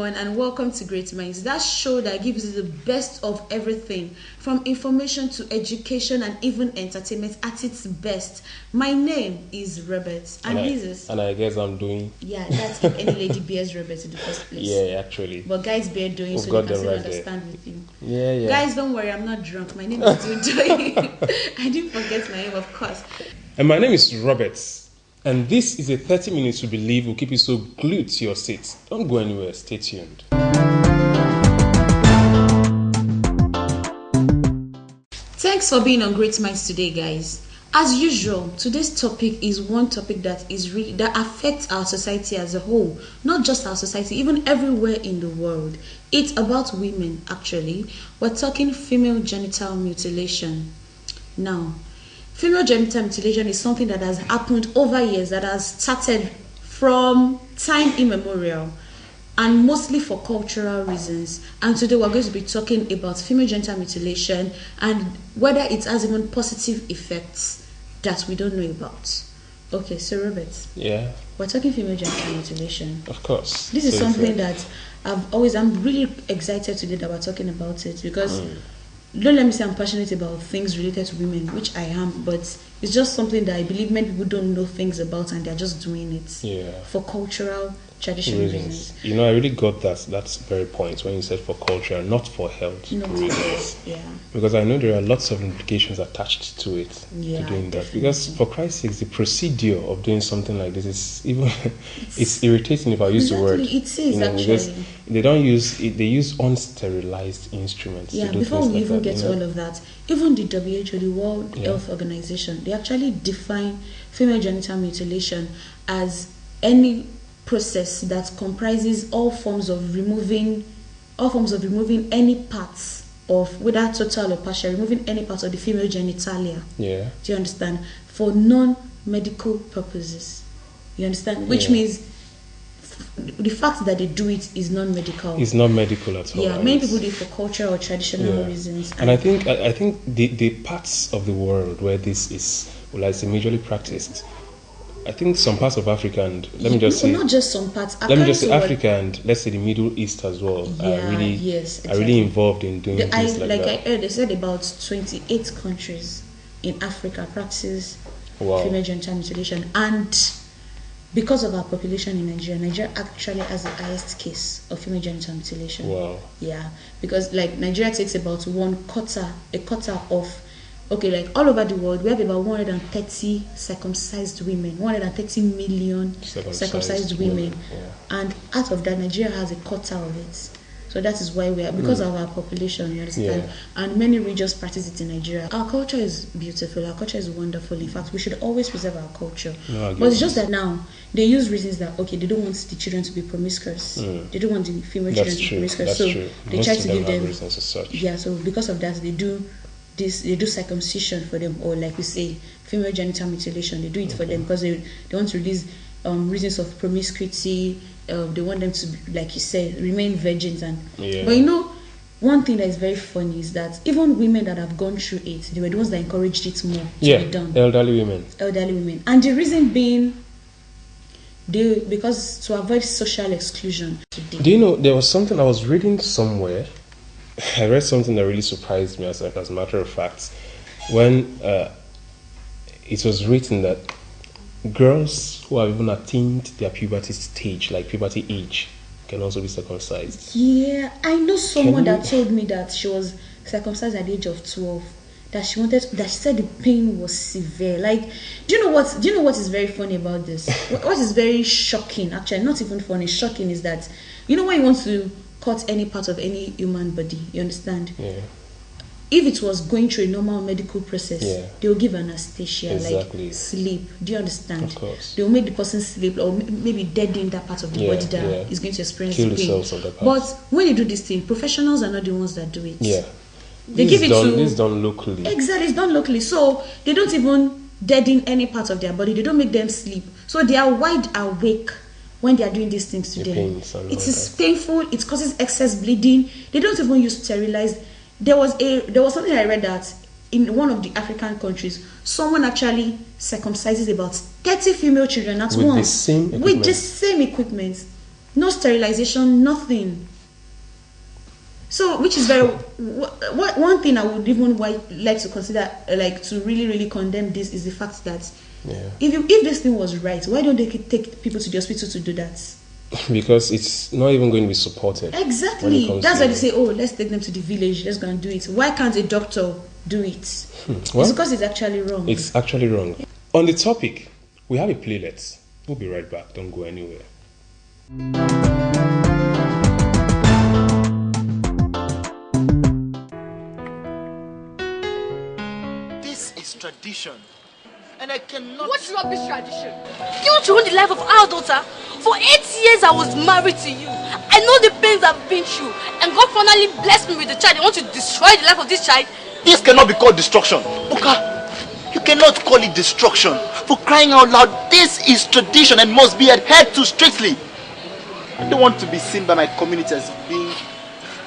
everyone, and welcome to GreatMindz, that show that gives you the best of everything, from information to education and even entertainment at its best. My name is Robert, and I guess I'm doing. Yeah, that's if any lady bears Robert in the first place. Yeah, actually. But guys bear doing, so they can still understand with you. Yeah. Guys, don't worry, I'm not drunk. My name is Doing. I didn't forget my name, of course. And my name is Robert. And this is a 30 minutes we believe will keep you so glued to your seat. Don't go anywhere. Stay tuned. Thanks for being on GreatMindz today, guys. As usual, today's topic is one topic that affects our society as a whole. Not just our society, even everywhere in the world. It's about women, actually. We're talking female genital mutilation. Now, female genital mutilation is something that has happened over years, that has started from time immemorial, and mostly for cultural reasons. And today we're going to be talking about female genital mutilation and whether it has even positive effects that we don't know about. Okay, so Robert. Yeah. We're talking female genital mutilation. Of course. This is something that I'm really excited today that we're talking about it, because don't let me say I'm passionate about things related to women, which I am, but it's just something that I believe many people don't know things about, and they're just doing it for cultural, traditional reasons. You know, I really got that very point when you said for culture, not for health reasons. Yeah. Because I know there are lots of implications attached to it, to doing that. Definitely. Because for Christ's sake, the procedure of doing something like this is even it's irritating if I use the word. It is, actually. Because they don't use it, they use unsterilized instruments. Yeah, to do before we like even that, get to all of that, even the WHO, the World Health Organization, they actually define female genital mutilation as any process that comprises all forms of removing any parts of, whether total or partial, removing any part of the female genitalia. Yeah. Do you understand? For non-medical purposes. You understand? Which means the fact that they do it is non-medical. It's not medical at all. Yeah, many people do it for cultural or traditional reasons. And I think the parts of the world where this is, well, I say, majorly practiced, I think some parts of Africa and let me just say, not just some parts. Let me just say Africa and let's say the Middle East as well are really involved in doing things like that. I heard, they said about 28 countries in Africa practice female genital mutilation, and because of our population in Nigeria actually has the highest case of female genital mutilation. Wow. Yeah, because like Nigeria takes about a quarter of. Okay, like all over the world, we have about 130 circumcised women, 130 million circumcised women. Yeah. And out of that, Nigeria has a quarter of it. So that is why we are, because of our population, you understand? Yeah. And many regions practice it in Nigeria. Our culture is beautiful, our culture is wonderful. In fact, we should always preserve our culture. But it's just that now, they use reasons that, okay, they don't want the children to be promiscuous. They don't want the female children to be promiscuous. So they try to give them reasons as such. Yeah, so because of that, they do circumcision for them, or like we say, female genital mutilation. They do it for them because they want to release reasons of promiscuity. They want them to, like you said, remain virgins. But you know, one thing that is very funny is that even women that have gone through it, they were the ones that encouraged it more to be done. Elderly women, and the reason being, because to avoid social exclusion. Do you know, there was something I was reading somewhere. I read something that really surprised me, as a matter of fact, when it was written that girls who have even attained their puberty stage, like puberty age, can also be circumcised. Yeah, I know someone that told me that she was circumcised at the age of 12. That she said the pain was severe. Like, do you know what is very funny about this? What is very shocking, actually, not even funny, shocking, is that, you know, when you want to cut any part of any human body, you understand? Yeah. If it was going through a normal medical process, they will give anesthesia, exactly. Like sleep. Do you understand? Of course. They will make the person sleep, or maybe deaden that part of the body that is going to experience kill the pain. cells of the part. But when you do this thing, professionals are not the ones that do it. Yeah. This is done locally. Exactly, it's done locally. So they don't even deaden any part of their body. They don't make them sleep. So they are wide awake when they are doing these things to them. It is painful. It causes excess bleeding. They don't even use sterilized. There was something I read that in one of the African countries, someone actually circumcises about 30 female children at once with the same equipment. No sterilization, nothing. So, which is very one thing I would even like to consider, like to really condemn this, is the fact that if this thing was right, why don't they take people to the hospital to do that? Because it's not even going to be supported. Exactly. That's why they say, oh, let's take them to the village, let's go and do it. Why can't a doctor do it? Well, it's because it's actually wrong. It's actually wrong. On the topic, we have a playlet. We'll be right back. Don't go anywhere. This is tradition. And I cannot... What rubbish tradition? You want to ruin the life of our daughter? For 8 years I was married to you. I know the pains I've been through. And God finally blessed me with the child. You want to destroy the life of this child? This cannot be called destruction. Oka, you cannot call it destruction. For crying out loud, this is tradition and must be adhered to strictly. I don't want to be seen by my community as being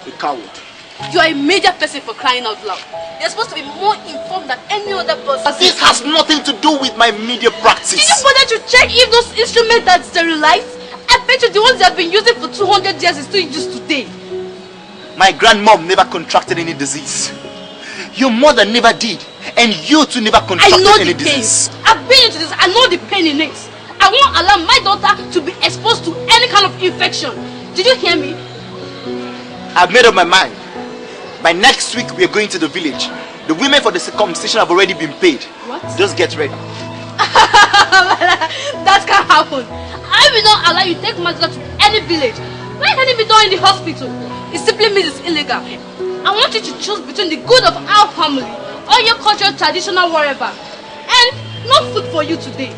a coward. You are a major person for crying out loud. You're supposed to be more informed than any other person. This has nothing to do with my media practice. Did you bother to check if those instruments that sterilize? I bet you the ones they have been using for 200 years is still used today. My grandmom never contracted any disease. Your mother never did. And you too never contracted any disease. I've been into this. I know the pain in it. I won't allow my daughter to be exposed to any kind of infection. Did you hear me? I've made up my mind. By next week, we are going to the village. The women for the circumcision have already been paid. What? Just get ready. That can't happen. I will not allow you to take my daughter to any village. Why can't it be done in the hospital? It simply means it's illegal. I want you to choose between the good of our family or your cultural, traditional, whatever. And no food for you today.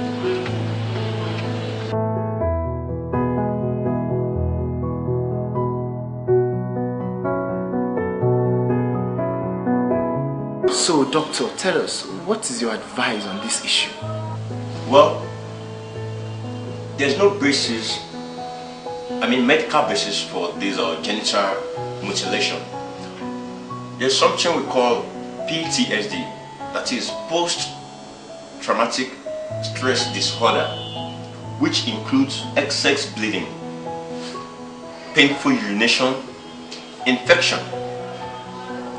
So, doctor, tell us, what is your advice on this issue? Well, there's no basis, medical basis for this genital mutilation. There's something we call PTSD, that is post-traumatic stress disorder, which includes excess bleeding, painful urination, infection,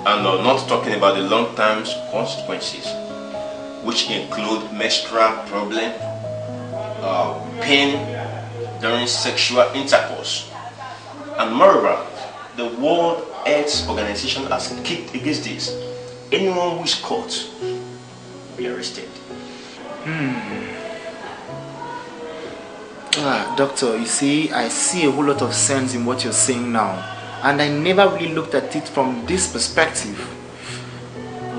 and not talking about the long-term consequences, which include menstrual problem, pain during sexual intercourse. And moreover, the World Health Organization has kicked against this. Anyone who is caught will be arrested. Doctor, you see, I see a whole lot of sense in what you're saying now. And I never really looked at it from this perspective.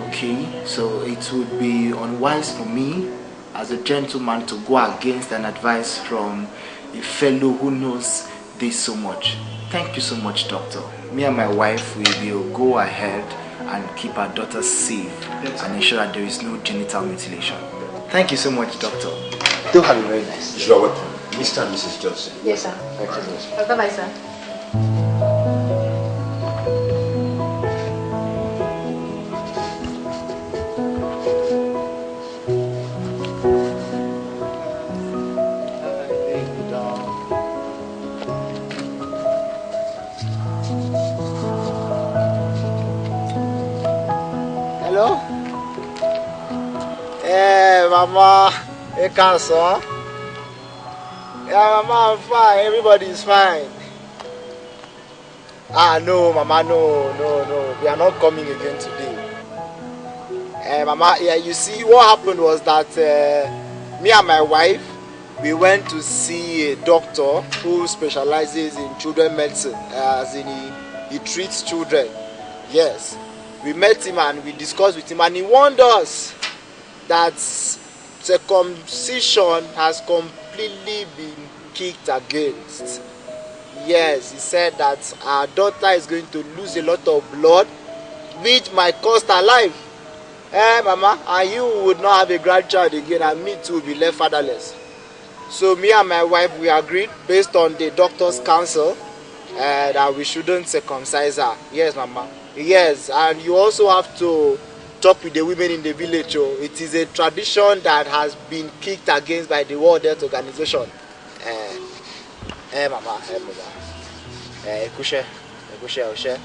Okay, so it would be unwise for me as a gentleman to go against an advice from a fellow who knows this so much. Thank you so much, doctor. Me and my wife will go ahead and keep our daughter safe and ensure that there is no genital mutilation. Thank you so much, doctor. Do have a very nice day. You are welcome. Mr. and Mrs. Johnson. Yes, sir. Bye-bye, sir. Hello? Hey, Mama. Hey, Cancer. Yeah, Mama, I'm fine. Everybody is fine. No, Mama, no. We are not coming again today. Mama, yeah, you see, what happened was that me and my wife, we went to see a doctor who specializes in children medicine, as in he treats children. Yes. We met him and we discussed with him, and he warned us that circumcision has completely been kicked against. Yes, he said that our daughter is going to lose a lot of blood, which might cost her life. Mama, and you would not have a grandchild again, and me too will be left fatherless. So me and my wife, we agreed, based on the doctor's counsel, that we shouldn't circumcise her. Yes, Mama. Yes, and you also have to talk with the women in the village. It is a tradition that has been kicked against by the World Health Organization. mama, kushe, oshe.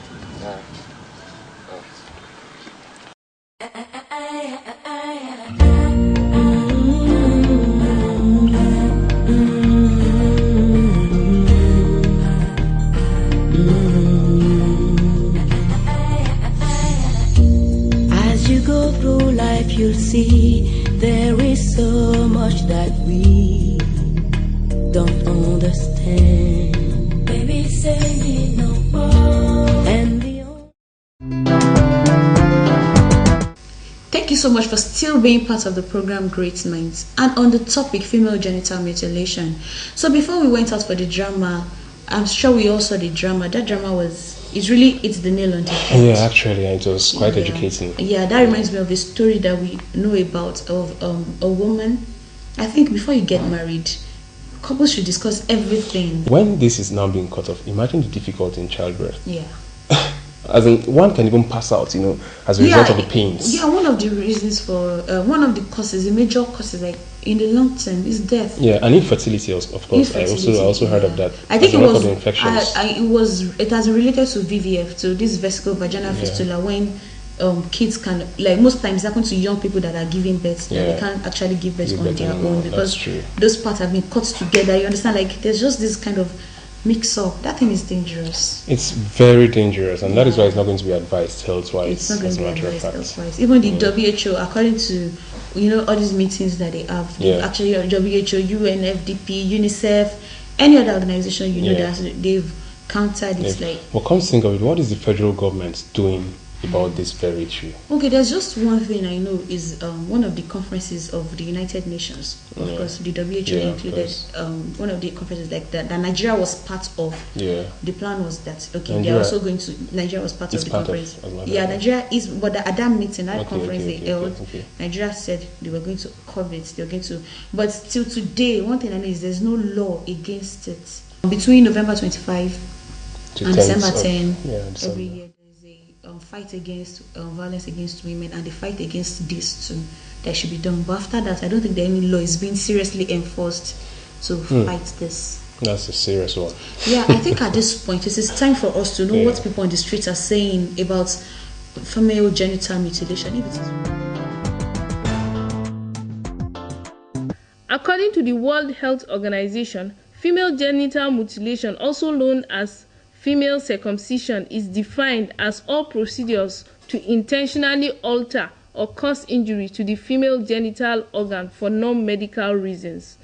As you go through life, you'll see there is so much that we don't understand. Baby, say me no more. And Thank you so much for still being part of the program Great Minds and on the topic female genital mutilation. So before we went out for the drama, I'm sure we all saw the drama. That drama it's the nail on the head. Yeah, actually, it was quite educating. Yeah, that reminds me of a story that we know about of a woman. I think before you get married, couples should discuss everything. When this is now being cut off, imagine the difficulty in childbirth. Yeah. As in, one can even pass out, as a result of the pains. Yeah, one of the reasons for one of the causes, the major causes, like in the long term, is death. Yeah, and infertility, of course. I also heard of that. I think infections. It has related to VVF, to this vesical vaginal fistula, when kids can, like most times, happen to young people that are giving birth, that they can't actually give birth on their own because those parts have been cut together. You understand? Like there's just this kind of mix up. That thing is dangerous. It's very dangerous, and that is why it's not going to be advised health-wise. It's not going to be advised health-wise. Even the WHO, according to all these meetings that they have, actually WHO, UNFDP, UNICEF, any other organization that they've countered it. Like, well, come to think of it, what is the federal government doing about this very issue? Okay, there's just one thing I know is one of the conferences of the United Nations, of course, the WHO included, one of the conferences like that Nigeria was part of. Yeah. The plan was that they're also going to, Nigeria was part of the conference. Nigeria is, but at that meeting, that conference they held, Nigeria said they were going to cover it. They were going to, but till today, one thing I know is there's no law against it. Between November 25 and December 10, every year. Fight against violence against women, and the fight against this too that should be done. But after that, I don't think that any law is being seriously enforced to fight this. That's a serious one. Yeah, I think at this point it is time for us to know what people on the streets are saying about female genital mutilation. According to the World Health Organization, female genital mutilation, also known as female circumcision, is defined as all procedures to intentionally alter or cause injury to the female genital organ for non-medical reasons.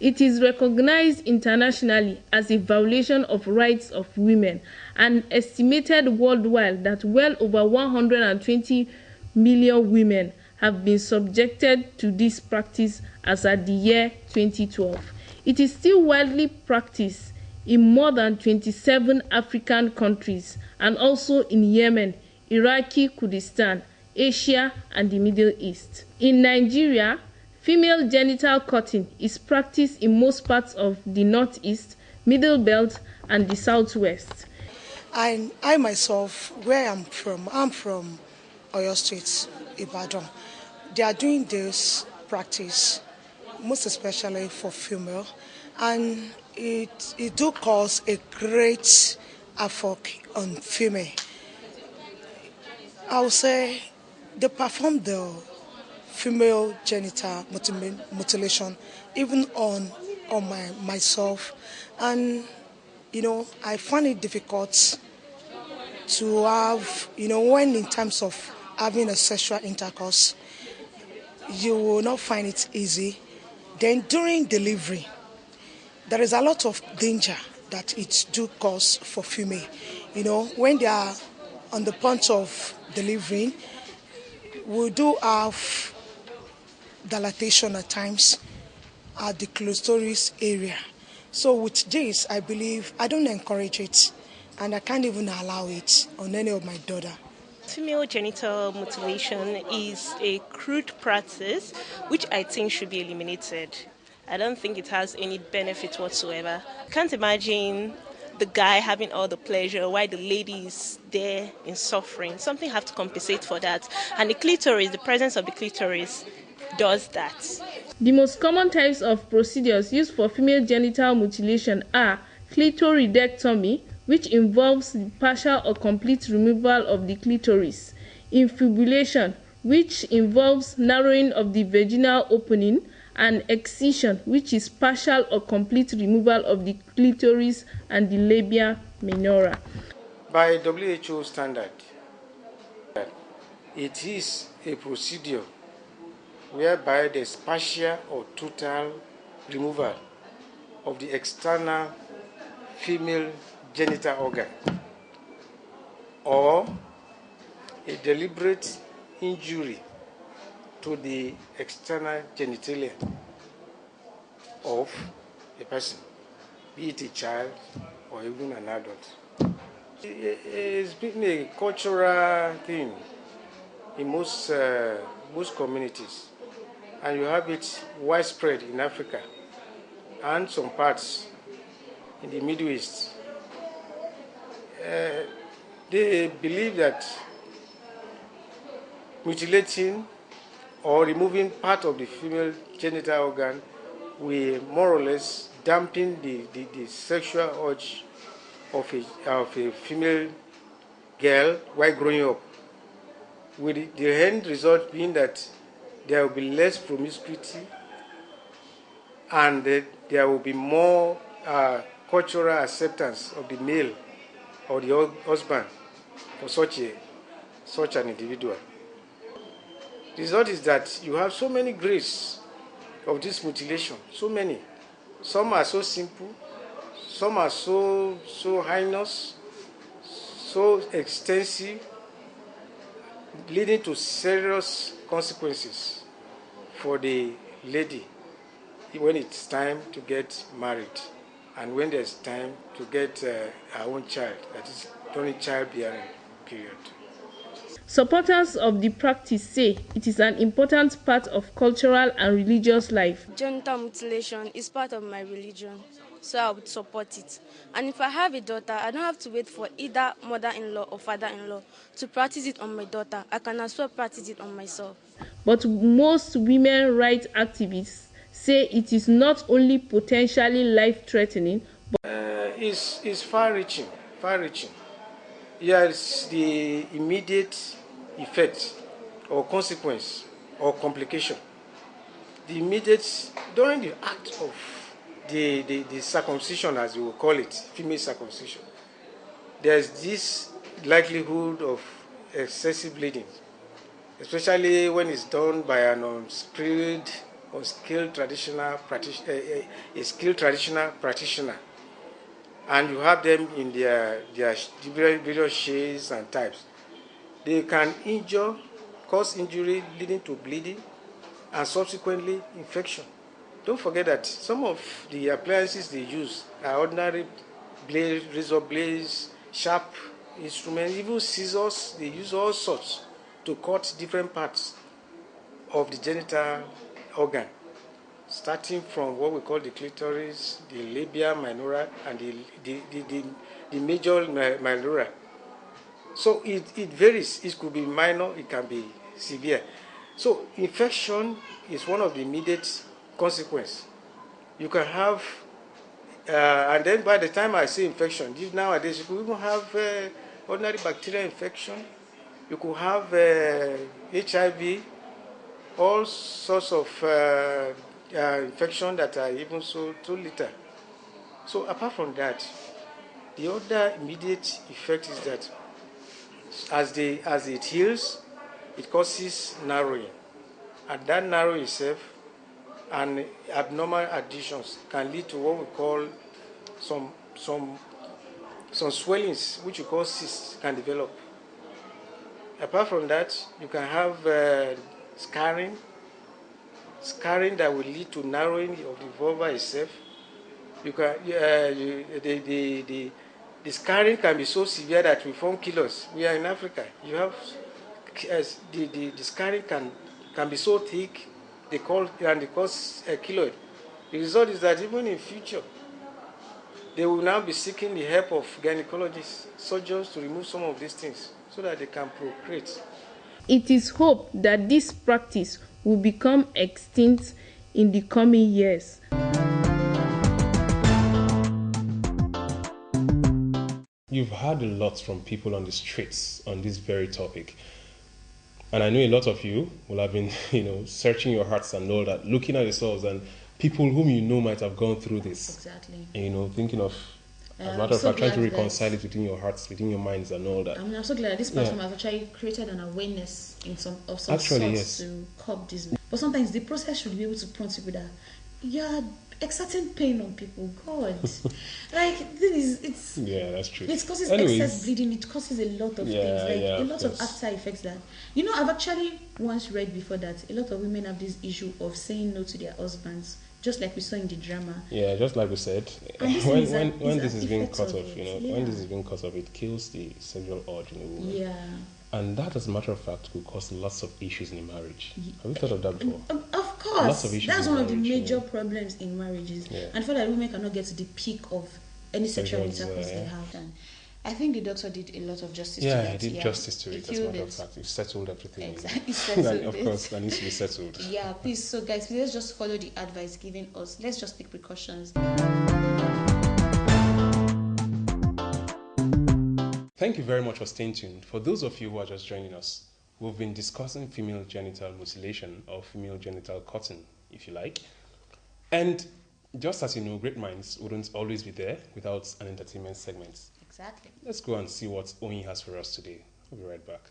It is recognized internationally as a violation of rights of women and estimated worldwide that well over 120 million women have been subjected to this practice as at the year 2012. It is still widely practiced in more than 27 African countries and also in Yemen, Iraqi Kurdistan, Asia, and the Middle East. In Nigeria, female genital cutting is practiced in most parts of the Northeast, Middle Belt, and the Southwest. I myself, where I'm from Oyo State, Ibadan. They are doing this practice, most especially for female, and it do cause a great effect on female. I would say they perform the female genital mutilation even on myself, and I find it difficult to have, when in terms of having a sexual intercourse, you will not find it easy. Then during delivery, there is a lot of danger that it do cause for female. When they are on the point of delivering, we do have dilatation at times at the clitoris area. So with this, I believe I don't encourage it, and I can't even allow it on any of my daughter. Female genital mutilation is a crude practice which I think should be eliminated. I don't think it has any benefit whatsoever. I can't imagine the guy having all the pleasure while the lady is there in suffering. Something have to compensate for that. And the clitoris, the presence of the clitoris, does that. The most common types of procedures used for female genital mutilation are clitoridectomy, which involves the partial or complete removal of the clitoris, infibulation, which involves narrowing of the vaginal opening, and excision, which is partial or complete removal of the clitoris and the labia minora. By W.H.O standard, it is a procedure whereby there's partial or total removal of the external female genital organ or a deliberate injury to the external genitalia of a person, be it a child or even an adult. It's been a cultural thing in most communities, and you have it widespread in Africa and some parts in the Middle East. They believe that mutilating or removing part of the female genital organ will more or less dampen the sexual urge of a female girl while growing up, with the end result being that there will be less promiscuity and there will be more cultural acceptance of the male or the husband for such an individual. The result is that you have so many grades of this mutilation, so many. Some are so simple, some are so heinous, so extensive, leading to serious consequences for the lady when it's time to get married and when there's time to get her own child, that is during childbearing period. Supporters of the practice say it is an important part of cultural and religious life. Genital mutilation is part of my religion, so I would support it. And if I have a daughter, I don't have to wait for either mother-in-law or father-in-law to practice it on my daughter. I can as well practice it on myself. But most women rights activists say it is not only potentially life-threatening, but it's far-reaching. Yes, the immediate effect or consequence or complication. The immediate, during the act of the circumcision, as you will call it, female circumcision, there's this likelihood of excessive bleeding, especially when it's done by an unskilled or skilled traditional practitioner. And you have them in their various shades and types. They can cause injury leading to bleeding and subsequently infection. Don't forget that some of the appliances they use are ordinary blades, razor blades, sharp instruments, even scissors. They use all sorts to cut different parts of the genital organ, starting from what we call the clitoris, the labia minora, and the major minora. So it varies. It could be minor, it can be severe. So infection is one of the immediate consequences. You can have, and then by the time I say infection, nowadays you could even have ordinary bacterial infection. You could have HIV, all sorts of infection that are even so little. So apart from that, the other immediate effect is that as it heals, it causes narrowing, and that narrowing itself and abnormal additions can lead to what we call some swellings, which we call cysts, can develop. Apart from that, you can have scarring that will lead to narrowing of the vulva itself. You can the scarring can be so severe that we form kilos. We are in Africa. You have the scarring can be so thick, they cause keloid. The result is that even in future, they will now be seeking the help of gynecologists, surgeons to remove some of these things so that they can procreate. It is hoped that this practice will become extinct in the coming years. you've heard a lot from people on the streets on this very topic. And I know a lot of you will have been, searching your hearts and all that, looking at yourselves, and people whom you know might have gone through this. Exactly. And, thinking of, as a matter of fact, trying to reconcile it within your hearts, within your minds and all that. I'm so glad that this platform has actually created an awareness of some sort yes. to curb this. But sometimes the process should be able to point people that you're exerting pain on people. God, yeah, that's true. It causes excess bleeding. It causes a lot of things, a lot of after effects. That I've actually once read before that a lot of women have this issue of saying no to their husbands, just like we saw in the drama. Yeah, just like we said, when this is being cut off, when this is being cut off, it kills the sexual urge in a woman. Yeah. And that, as a matter of fact, could cause lots of issues in marriage. Have you thought of that before? Of course. Lots of issues. That's one of the major problems in marriages. Yeah. And for that, women cannot get to the peak of any sexual intercourse they have. And I think the doctor did a lot of justice to that. Yeah, he did justice to it, as a matter of fact. He settled everything. Exactly. Settled of course, that needs to be settled. Yeah, please. So, guys, let's just follow the advice given us. Let's just take precautions. Thank you very much for staying tuned. For those of you who are just joining us, we've been discussing female genital mutilation, or female genital cutting, if you like. And just as you know, GreatMindz wouldn't always be there without an entertainment segment. Exactly. Let's go and see what Oyin has for us today. We'll be right back.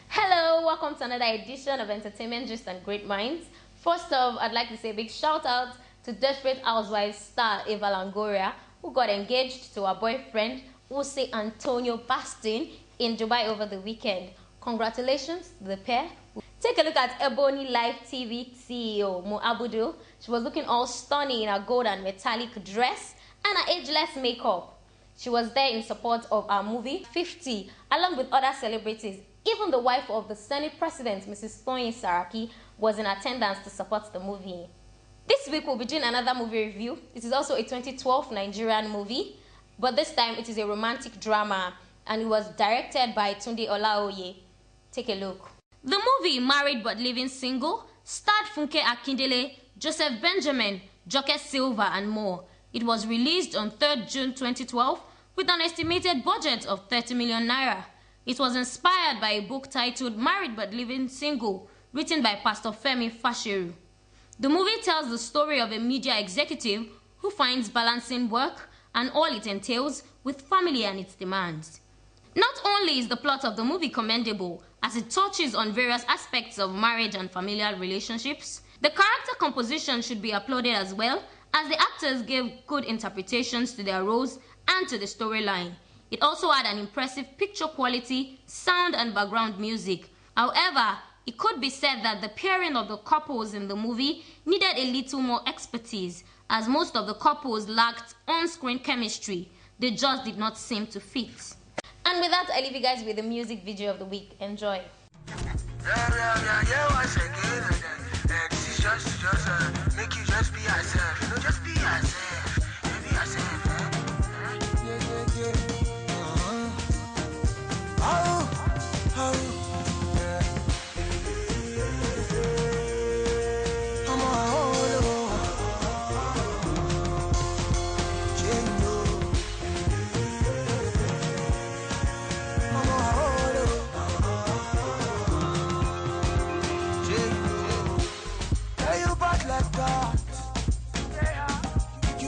Hello, welcome to another edition of Entertainment Gist and GreatMindz. First off, I'd like to say a big shout out to Desperate Housewives star Eva Longoria, who got engaged to her boyfriend, Jose Antonio Bastin, in Dubai over the weekend. Congratulations to the pair. Take a look at Ebony Live TV CEO Mo Abudu. She was looking all stunning in her gold and metallic dress and her ageless makeup. She was there in support of our movie 50, along with other celebrities. Even the wife of the Senate President, Mrs. Toyin Saraki, was in attendance to support the movie. This week we'll be doing another movie review. It is also a 2012 Nigerian movie, but this time it is a romantic drama, and it was directed by Tunde Olaoye. Take a look. The movie Married But Living Single starred Funke Akindele, Joseph Benjamin, Joke Silva, and more. It was released on 3rd June 2012 with an estimated budget of 30 million naira. It was inspired by a book titled Married But Living Single, written by Pastor Femi Fashiru. The movie tells the story of a media executive who finds balancing work and all it entails with family and its demands. Not only is the plot of the movie commendable, as it touches on various aspects of marriage and familial relationships, the character composition should be applauded as well, as the actors gave good interpretations to their roles and to the storyline. It also had an impressive picture quality, sound and background music. However, it could be said that the pairing of the couples in the movie needed a little more expertise, as most of the couples lacked on-screen chemistry. They just did not seem to fit. And with that, I leave you guys with the music video of the week. Enjoy. Make you just be yourself. Just be yourself. Be yourself.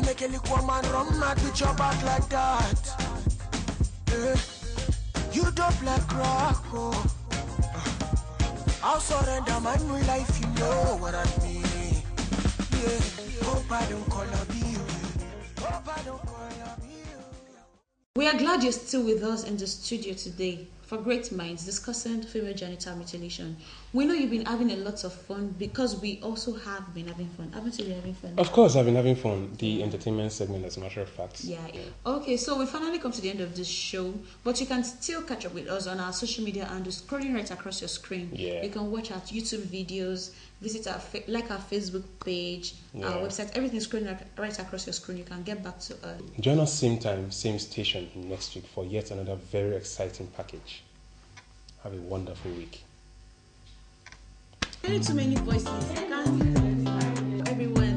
Make a little woman run mad with your back like that. You don't like rock, oh. I'll surrender my new life, you know what I mean. Yeah, hope I don't call up you. Hope I don't call up you. We are glad you're still with us in the studio today for GreatMindz discussing female genital mutilation. We know you've been having a lot of fun because we also have been having fun. Haven't you been having fun? Of course, I've been having fun. The entertainment segment, as a matter of fact. Yeah. Okay, so we finally come to the end of this show, but you can still catch up with us on our social media and scrolling right across your screen. Yeah. You can watch our YouTube videos, visit our our Facebook page, our website, everything scrolling right across your screen. You can get back to us. Join us same time, same station next week for yet another very exciting package. Have a wonderful week. Too many voices. Everyone.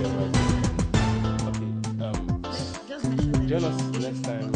Okay. Join us next time